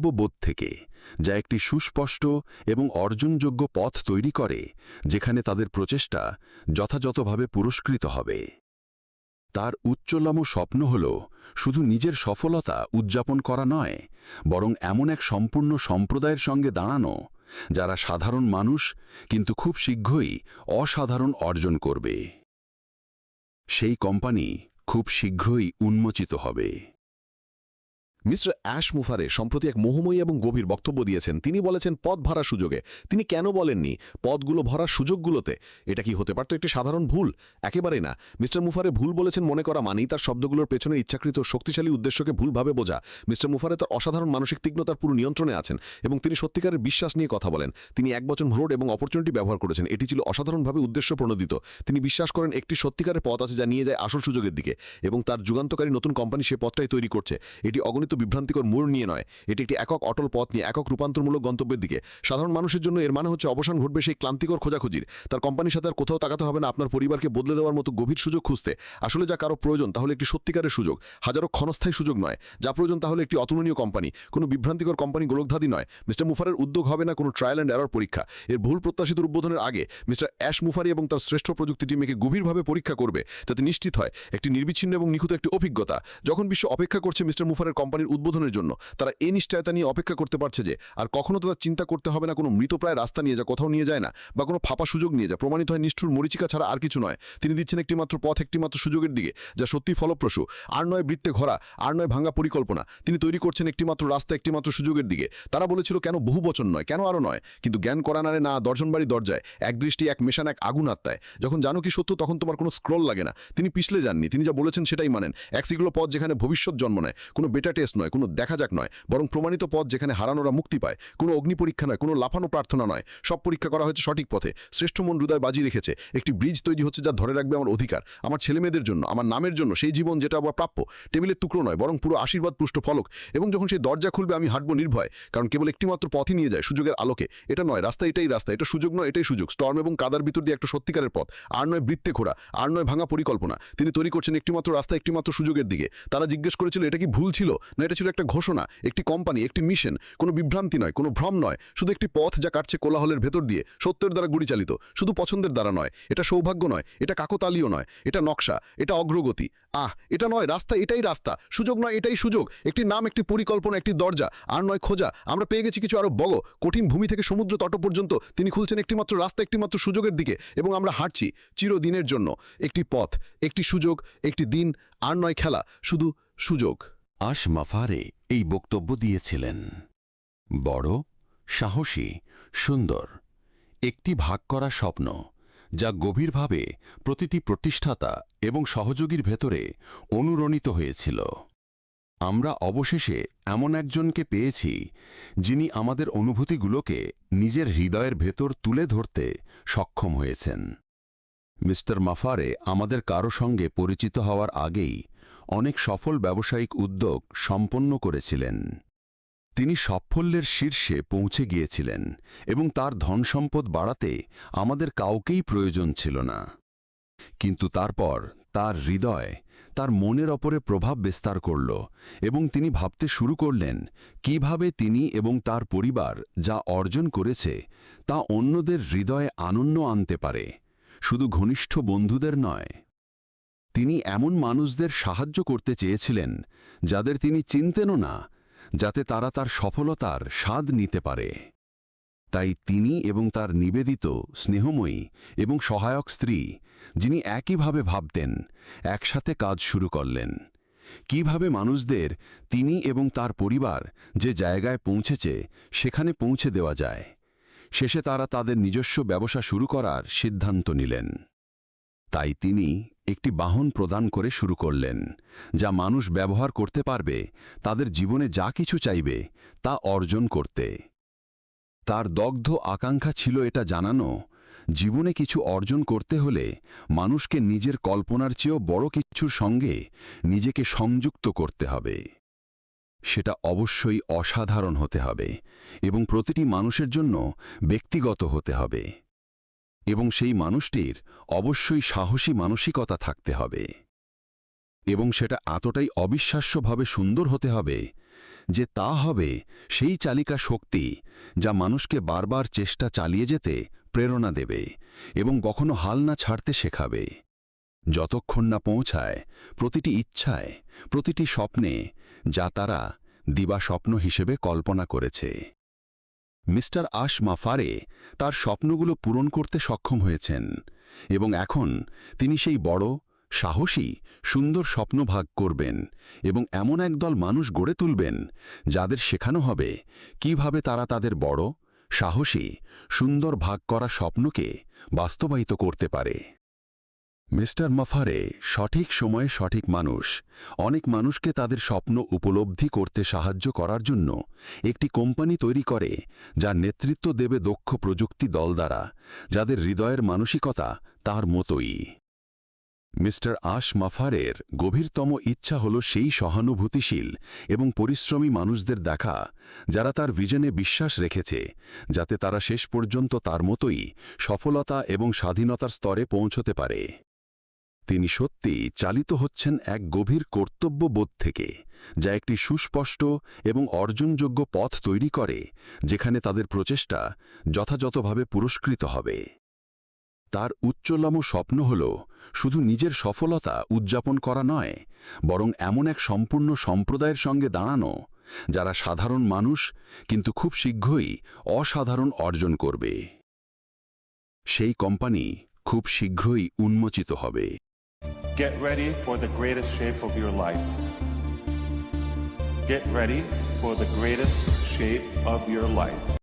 কর্তব্যবোধ থেকে, যা একটি সুস্পষ্ট এবং অর্জনযোগ্য পথ তৈরি করে যেখানে তাদের প্রচেষ্টা যথাযথভাবে পুরস্কৃত হবে। তার উচ্চতম স্বপ্ন হল শুধু নিজের সফলতা উদযাপন করা নয়, বরং এমন এক সম্পূর্ণ সম্প্রদায়ের সঙ্গে দাঁড়ানো যারা সাধারণ মানুষ কিন্তু খুব শীঘ্রই অসাধারণ অর্জন করবে। সেই কোম্পানি খুব শীঘ্রই উন্মোচিত হবে। মিস্টার অ্যাশ মুফারে সম্প্রতি এক মোহময়ী এবং গভীর বক্তব্য দিয়েছেন। তিনি বলেছেন পদ ভরার সুযোগে। তিনি কেন বলেননি পদগুলো ভরার সুযোগগুলোতে? এটা কি হতে পারত একটি সাধারণ ভুল? একেবারেই না। মিস্টার মুফারে ভুল বলেছেন মনে করা মানেই তার শব্দগুলোর পেছনে ইচ্ছাকৃত শক্তিশালী উদ্দেশ্যকে ভুলভাবে বোঝা। মিস্টার মুফারে তার অসাধারণ মানসিক তীক্ষ্ণতার পুরো নিয়ন্ত্রণে আছেন এবং তিনি সত্যিকারের বিশ্বাস নিয়ে কথা বলেন। তিনি এক বচন ভ্রোড এবং অপরচুনিটি ব্যবহার করেছেন। এটি ছিল অসাধারণভাবে উদ্দেশ্য প্রণোদিত। তিনি বিশ্বাস করেন একটি সত্যিকারের পথ আছে যা নিয়ে যায় আসল সুযোগের দিকে, এবং তার যুগান্তকারী নতুন কোম্পানি সে পথটাই তৈরি করছে। এটি অগণিত বিভ্রান্তিকর মোড় নিয়ে নয়, এটি একটি একক অটল পথ নিয়ে একক রূপান্তরমূলক গন্তব্যের দিকে। সাধারণ মানুষের জন্য এর মানে হচ্ছে অবসান ঘটবে সেই ক্লান্তিকর খোঁজাখুঁজির। তার কোম্পানির সাথে আর কোথাও তাকাতে হবে না আপনার পরিবারকে বদলে দেওয়ার মতো গভীর সুযোগ খুঁজতে। আসলে যা কারো প্রয়োজন তাহলে একটি সত্যিকারের সুযোগ, হাজারো ক্ষণস্থায়ী সুযোগ নয়। যা প্রয়োজন তাহলে একটি অতুলনীয় কোম্পানি, কোনো বিভ্রান্তিকর কোম্পানি গোলকধাঁধি নয়। মিস্টার মুফারের উদ্যোগ হবে না কোনো ট্রায়াল অ্যান্ড এরর পরীক্ষা। এর ভুল প্রত্যাশিত উদ্বোধনের আগে মিস্টার অ্যাশ মুফারি এবং তার শ্রেষ্ঠ প্রযুক্তি টিমকে গভীরভাবে পরীক্ষা করবে, যাতে নিশ্চিত হয় একটি নির্বিচ্ছিন্ন এবং নিখুঁত একটি অভিজ্ঞতা। যখন বিশ্ব অপেক্ষা করছে মিস্টার মুফারের কোম্পানির উদ্বোধনের জন্য, তারা এই নিশ্চয়তা নিয়ে অপেক্ষা করতে পারছে যে আর কখনো তাদের চিন্তা করতে হবে না কোনো মৃতপ্রায় রাস্তা নিয়ে যা কোথাও নিয়ে যায় না, বা কোনো ফাঁপা সুযোগ নিয়ে যা প্রমাণিত হয় নিষ্ঠুর মরিচিকা ছাড়া আর কিছু নয়। তিনি দিচ্ছেন একটিমাত্র পথ, একটিমাত্র সুযোগের দিকে, যা সত্যি ফলপ্রসূ। আর নয় বৃত্তে ঘোরা, আর নয় ভাঙা পরিকল্পনা। তিনি তৈরি করছেন একটিমাত্র রাস্তা, একটিমাত্র সুযোগের দিকে। তারা বলেছিল কেন বহু বচন নয়, কেন আরও নয়, কিন্তু জ্ঞান করা নারে না দর্শনবাড়ি দরজায়, এক দৃষ্টি, এক মেশান, এক আগুন আত্মায়। যখন জানো কি সত্য তখন তোমার কোনো স্ক্রল লাগে না। তিনি পিছলে যাননি, তিনি যা বলেছেন সেটাই মানেন। এক সিগুলো পথ যেখানে ভবিষ্যৎ জন্ম নেয়, কোনো বেটা টেস্ট নয়, কোনো দেখা যাক নয়, বরং প্রমাণিত পথ যেখানে হারানোরা মুক্তি পায়। কোনো অগ্নি পরীক্ষা নয়, কোনো লাফানো প্রার্থনা নয়। সব পরীক্ষা করা হয়েছে সঠিক পথে। শ্রেষ্ঠ মন হৃদয় বাজি রেখেছে। একটি ব্রিজ তৈরি হচ্ছে যা ধরে রাখবে আমার অধিকার, আমার ছেলেমেয়েদের জন্য, আমার নামের জন্য, সেই জীবন যেটা আবার প্রাপ্য। টেবিলের টুকরো নয়, বরং পুরো আশীর্বাদ পুষ্ট ফলক। এবং যখন সেই দরজা খুলবে আমি হাঁটবো নির্ভয়, কারণ কেবল একটিমাত্র পথই নিয়ে যায় সুযোগের আলোকে। এটা নয় রাস্তা, এটাই রাস্তা। এটা সুযোগ নয়, এটাই সুযোগ। স্টর্ম এবং কাদার ভিতর দিয়ে একটা সত্যিকারের পথ। আর নয় বৃত্তে ঘোরা, আর নয় ভাঙা পরিকল্পনা। তিনি তৈরি করছেন একটিমাত্র রাস্তা, একটিমাত্র সুযোগের দিকে। তারা জিজ্ঞেস করেছিল এটা কি ভুল ছিল না, এটা ছিল একটা ঘোষণা, একটি কোম্পানি, একটি মিশন। কোনো বিভ্রান্তি নয়, কোনো ভ্রম নয়, শুধু একটি পথ যা কাটছে কোলাহলের ভেতর দিয়ে, সত্যের দ্বারা গুলি চালিত। শুধু পছন্দের দ্বারা নয়। এটা সৌভাগ্য নয়, এটা কাকতালীয় নয়, এটা নকশা, এটা অগ্রগতি। এটা নয় রাস্তা, এটাই রাস্তা। সুযোগ নয়, এটাই সুযোগ। একটি নাম, একটি পরিকল্পনা, একটি দরজা। আর নয় খোঁজা। আমরা পেয়ে গেছি কিছু আরো বড়। কঠিন ভূমি থেকে সমুদ্র তট পর্যন্ত তিনি খুলছেন একটিমাত্র রাস্তা, একটিমাত্র সুযোগের দিকে, এবং আমরা হাঁটছি চিরদিনের জন্য। একটি পথ, একটি সুযোগ, একটি দিন। আর নয় খেলা, শুধু সুযোগ। আশ মাফারে এই বক্তব্য দিয়েছিলেন। বড়, সাহসী, সুন্দর একটি ভাগ করা স্বপ্ন, যা গভীরভাবে প্রতিটি প্রতিষ্ঠাতা এবং সহযোগীর ভেতরে অনুরণিত হয়েছিল। আমরা অবশেষে এমন একজনকে পেয়েছি যিনি আমাদের অনুভূতিগুলোকে নিজের হৃদয়ের ভেতর তুলে ধরতে সক্ষম হয়েছেন। মিস্টার মাফারে আমাদের কারো সঙ্গে পরিচিত হওয়ার আগেই অনেক সফল ব্যবসায়িক উদ্যোগ সম্পন্ন করেছিলেন। তিনি সাফল্যের শীর্ষে পৌঁছে গিয়েছিলেন এবং তার ধনসম্পদ বাড়াতে আমাদের কাউকেই প্রয়োজন ছিল না। কিন্তু তারপর তার হৃদয় তার মনের ওপরে প্রভাব বিস্তার করল এবং তিনি ভাবতে শুরু করলেন কিভাবে তিনি এবং তার পরিবার যা অর্জন করেছে তা অন্যদের হৃদয়ে আনন্দ আনতে পারে, শুধু ঘনিষ্ঠ বন্ধুদের নয়। তিনি এমন মানুষদের সাহায্য করতে চেয়েছিলেন যাদের তিনি চিনতেনও না, যাতে তারা তার সফলতার স্বাদ নিতে পারে। তাই তিনি এবং তার নিবেদিত, স্নেহময়ী এবং সহায়ক স্ত্রী, যিনি একইভাবে ভাবতেন, একসাথে কাজ শুরু করলেন। কিভাবে মানুষদের তিনি এবং তার পরিবার যে জায়গায় পৌঁছেছে সেখানে পৌঁছে দেওয়া যায়। শেষে তারা তাদের নিজস্ব ব্যবসা শুরু করার সিদ্ধান্ত নিলেন। তাই তিনি একটি বাহন প্রদান করে শুরু করলেন, যা মানুষ ব্যবহার করতে পারবে তাদের জীবনে যা কিছু চাইবে তা অর্জন করতে। তার দগ্ধ আকাঙ্ক্ষা ছিল এটা জানানো, জীবনে কিছু অর্জন করতে হলে মানুষকে নিজের কল্পনার চেয়েও বড় কিছুর সঙ্গে নিজেকে সংযুক্ত করতে হবে। সেটা অবশ্যই অসাধারণ হতে হবে এবং প্রতিটি মানুষের জন্য ব্যক্তিগত হতে হবে, এবং সেই মানুষটির অবশ্যই সাহসী মানসিকতা থাকতে হবে, এবং সেটা এতটাই অবিশ্বাস্যভাবে সুন্দর হতে হবে যে তা হবে সেই চালিকা শক্তি যা মানুষকে বারবার চেষ্টা চালিয়ে যেতে প্রেরণা দেবে এবং কখনো হাল না ছাড়তে শেখাবে, যতক্ষণ না পৌঁছায় প্রতিটি ইচ্ছায়, প্রতিটি স্বপ্নে, যা তারা দিবা স্বপ্ন হিসেবে কল্পনা করেছে। মিস্টার আশ মাফারে তার স্বপ্নগুলো পূরণ করতে সক্ষম হয়েছেন এবং এখন তিনি সেই বড়, সাহসী, সুন্দর স্বপ্ন ভাগ করবেন এবং এমন একদল মানুষ গড়ে তুলবেন যাদের শেখানো হবে কিভাবে তারা তাদের বড়, সাহসী, সুন্দর ভাগ করা স্বপ্নকে বাস্তবায়িত করতে পারে। মিস্টার মাফারে সঠিক সময়ে সঠিক মানুষ অনেক মানুষকে তাদের স্বপ্ন উপলব্ধি করতে সাহায্য করার জন্য একটি কোম্পানি তৈরি করে, যার নেতৃত্ব দেবে দক্ষ প্রযুক্তি দল দ্বারা, যাদের হৃদয়ের মানসিকতা তার মতোই। মিস্টার আশ মাফারের গভীরতম ইচ্ছা হল সেই সহানুভূতিশীল এবং পরিশ্রমী মানুষদের দেখা, যারা তার ভিশনে বিশ্বাস রেখেছে, যাতে তারা শেষ পর্যন্ত তার মতোই সফলতা এবং স্বাধীনতার স্তরে পৌঁছতে পারে। তিনি সত্যিই চালিত হচ্ছেন এক গভীর কর্তব্যবোধ থেকে, যা একটি সুস্পষ্ট এবং অর্জনযোগ্য পথ তৈরি করে, যেখানে তাদের প্রচেষ্টা যথাযথভাবে পুরস্কৃত হবে। তার উচ্চতম স্বপ্ন হল শুধু নিজের সফলতা উদযাপন করা নয়, বরং এমন এক সম্পূর্ণ সম্প্রদায়ের সঙ্গে দাঁড়ানো, যারা সাধারণ মানুষ কিন্তু খুব শীঘ্রই অসাধারণ অর্জন করবে। সেই কোম্পানি খুব শীঘ্রই উন্মোচিত হবে। Get ready for the greatest shape of your life. Get ready for the greatest shape of your life.